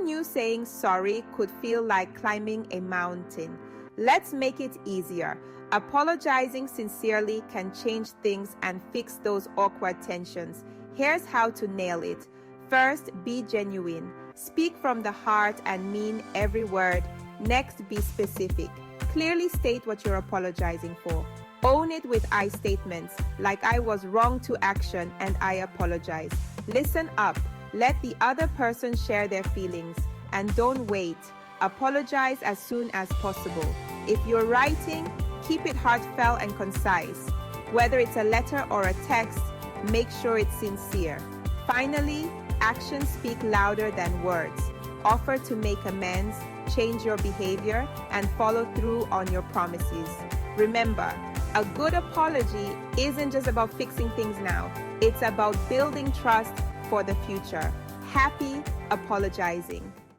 Who knew saying sorry could feel like climbing a mountain? Let's make it easier. Apologizing sincerely can change things and fix those awkward tensions. Here's how to nail it. First, be genuine. Speak from the heart and mean every word. Next, be specific. Clearly state what you're apologizing for. Own it with I statements, like I was wrong to action and I apologize. Listen up. Let the other person share their feelings. And don't wait. Apologize as soon as possible. If you're writing, keep it heartfelt and concise. Whether it's a letter or a text, make sure it's sincere. Finally, actions speak louder than words. Offer to make amends, change your behavior, and follow through on your promises. Remember, a good apology isn't just about fixing things now. It's about building trust for the future. Happy apologizing.